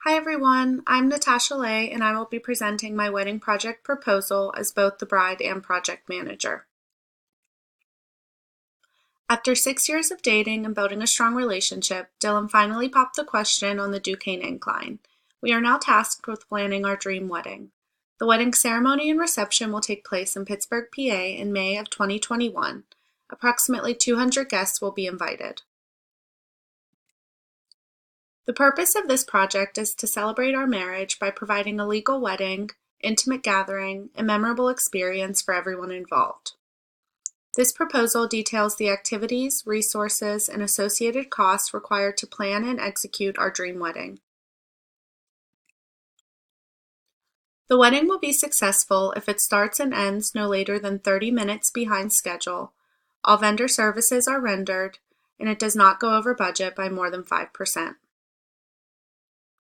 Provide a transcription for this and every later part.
Hi everyone, I'm Natasha Lay and I will be presenting my wedding project proposal as both the bride and project manager. After 6 years of dating and building a strong relationship, Dylan finally popped the question on the Duquesne Incline. We are now tasked with planning our dream wedding. The wedding ceremony and reception will take place in Pittsburgh, PA in May of 2021. Approximately 200 guests will be invited. The purpose of this project is to celebrate our marriage by providing a legal wedding, intimate gathering, and memorable experience for everyone involved. This proposal details the activities, resources, and associated costs required to plan and execute our dream wedding. The wedding will be successful if it starts and ends no later than 30 minutes behind schedule, all vendor services are rendered, and it does not go over budget by more than 5%.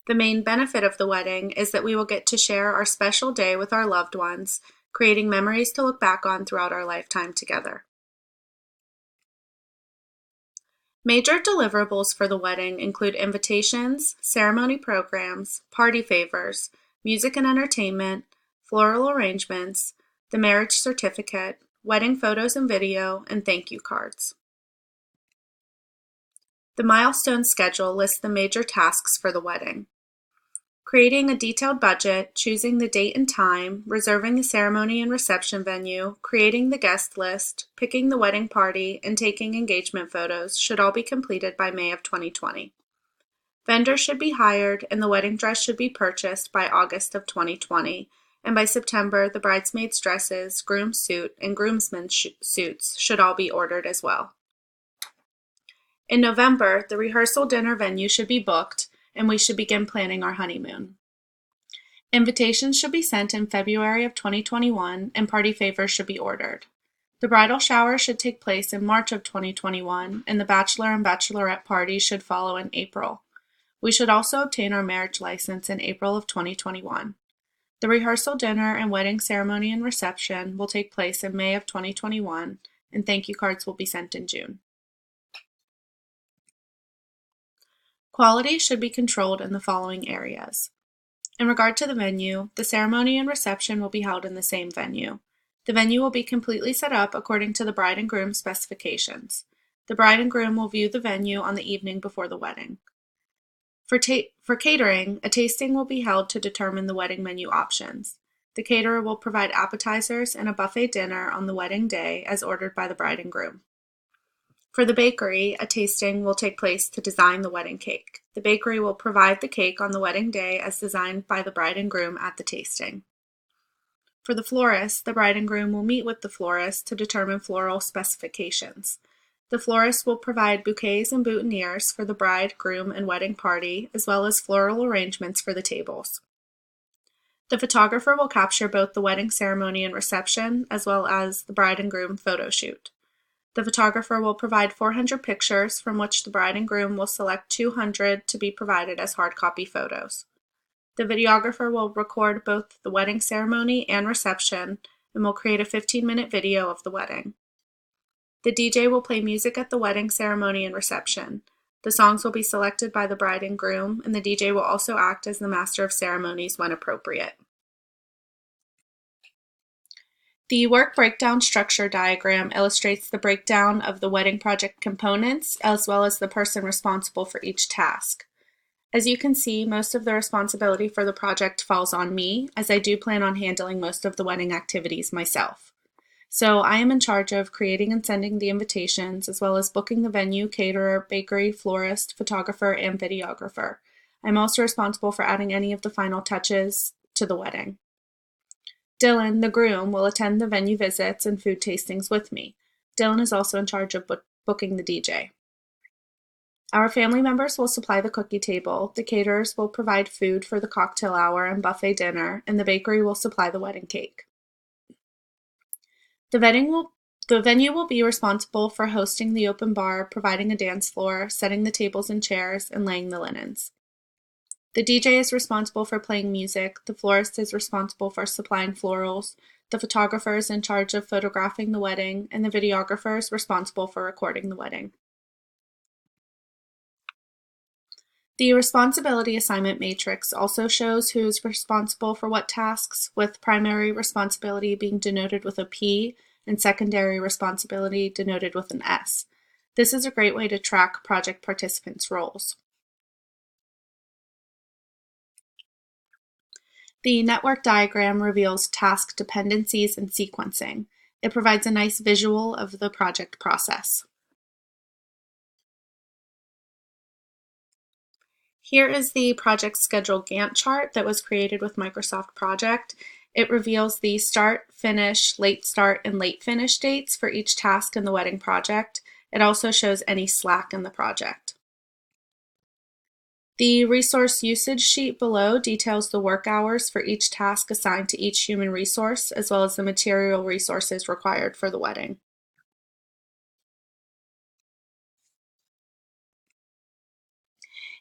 The main benefit of the wedding is that we will get to share our special day with our loved ones, creating memories to look back on throughout our lifetime together. Major deliverables for the wedding include invitations, ceremony programs, party favors, music and entertainment, floral arrangements, the marriage certificate, wedding photos and video, and thank you cards. The milestone schedule lists the major tasks for the wedding. Creating a detailed budget, choosing the date and time, reserving the ceremony and reception venue, creating the guest list, picking the wedding party, and taking engagement photos should all be completed by May of 2020. Vendors should be hired and the wedding dress should be purchased by August of 2020, and by September the bridesmaids' dresses, groom's suit, and groomsmen's suits should all be ordered as well. In November, the rehearsal dinner venue should be booked, and we should begin planning our honeymoon. Invitations should be sent in February of 2021, and party favors should be ordered. The bridal shower should take place in March of 2021, and the bachelor and bachelorette parties should follow in April. We should also obtain our marriage license in April of 2021. The rehearsal dinner and wedding ceremony and reception will take place in May of 2021, and thank you cards will be sent in June. Quality should be controlled in the following areas. In regard to the venue, the ceremony and reception will be held in the same venue. The venue will be completely set up according to the bride and groom specifications. The bride and groom will view the venue on the evening before the wedding. For catering, a tasting will be held to determine the wedding menu options. The caterer will provide appetizers and a buffet dinner on the wedding day as ordered by the bride and groom. For the bakery, a tasting will take place to design the wedding cake. The bakery will provide the cake on the wedding day as designed by the bride and groom at the tasting. For the florist, the bride and groom will meet with the florist to determine floral specifications. The florist will provide bouquets and boutonnieres for the bride, groom, and wedding party, as well as floral arrangements for the tables. The photographer will capture both the wedding ceremony and reception, as well as the bride and groom photo shoot. The photographer will provide 400 pictures, from which the bride and groom will select 200 to be provided as hard copy photos. The videographer will record both the wedding ceremony and reception and will create a 15-minute video of the wedding. The DJ will play music at the wedding ceremony and reception. The songs will be selected by the bride and groom, and the DJ will also act as the master of ceremonies when appropriate. The work breakdown structure diagram illustrates the breakdown of the wedding project components, as well as the person responsible for each task. As you can see, most of the responsibility for the project falls on me, as I do plan on handling most of the wedding activities myself. So I am in charge of creating and sending the invitations, as well as booking the venue, caterer, bakery, florist, photographer, and videographer. I'm also responsible for adding any of the final touches to the wedding. Dylan, the groom, will attend the venue visits and food tastings with me. Dylan is also in charge of booking the DJ. Our family members will supply the cookie table, the caterers will provide food for the cocktail hour and buffet dinner, and the bakery will supply the wedding cake. The venue will be responsible for hosting the open bar, providing a dance floor, setting the tables and chairs, and laying the linens. The DJ is responsible for playing music, the florist is responsible for supplying florals, the photographer is in charge of photographing the wedding, and the videographer is responsible for recording the wedding. The responsibility assignment matrix also shows who is responsible for what tasks, with primary responsibility being denoted with a P and secondary responsibility denoted with an S. This is a great way to track project participants' roles. The network diagram reveals task dependencies and sequencing. It provides a nice visual of the project process. Here is the project schedule Gantt chart that was created with Microsoft Project. It reveals the start, finish, late start, and late finish dates for each task in the wedding project. It also shows any slack in the project. The resource usage sheet below details the work hours for each task assigned to each human resource, as well as the material resources required for the wedding.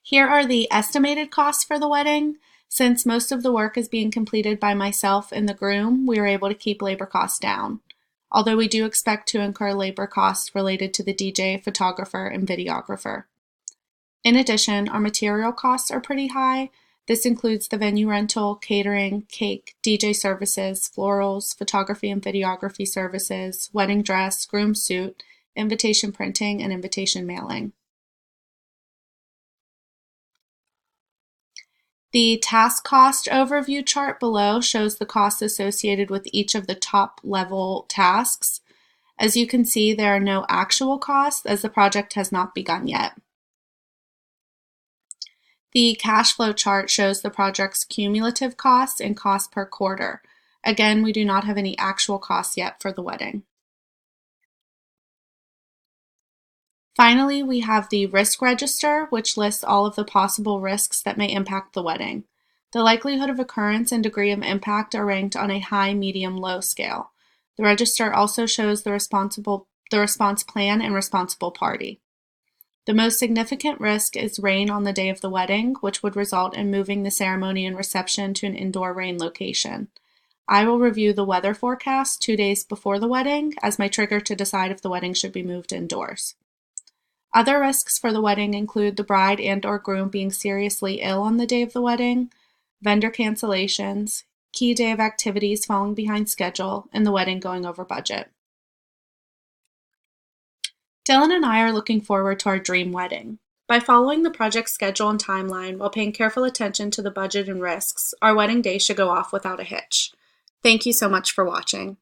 Here are the estimated costs for the wedding. Since most of the work is being completed by myself and the groom, we were able to keep labor costs down. Although we do expect to incur labor costs related to the DJ, photographer, and videographer. In addition, our material costs are pretty high. This includes the venue rental, catering, cake, DJ services, florals, photography and videography services, wedding dress, groom suit, invitation printing, and invitation mailing. The task cost overview chart below shows the costs associated with each of the top level tasks. As you can see, there are no actual costs as the project has not begun yet. The cash flow chart shows the project's cumulative costs and cost per quarter. Again, we do not have any actual costs yet for the wedding. Finally, we have the risk register, which lists all of the possible risks that may impact the wedding. The likelihood of occurrence and degree of impact are ranked on a high, medium, low scale. The register also shows the response plan and responsible party. The most significant risk is rain on the day of the wedding, which would result in moving the ceremony and reception to an indoor rain location. I will review the weather forecast 2 days before the wedding as my trigger to decide if the wedding should be moved indoors. Other risks for the wedding include the bride and/or groom being seriously ill on the day of the wedding, vendor cancellations, key day of activities falling behind schedule, and the wedding going over budget. Dylan and I are looking forward to our dream wedding. By following the project schedule and timeline while paying careful attention to the budget and risks, our wedding day should go off without a hitch. Thank you so much for watching.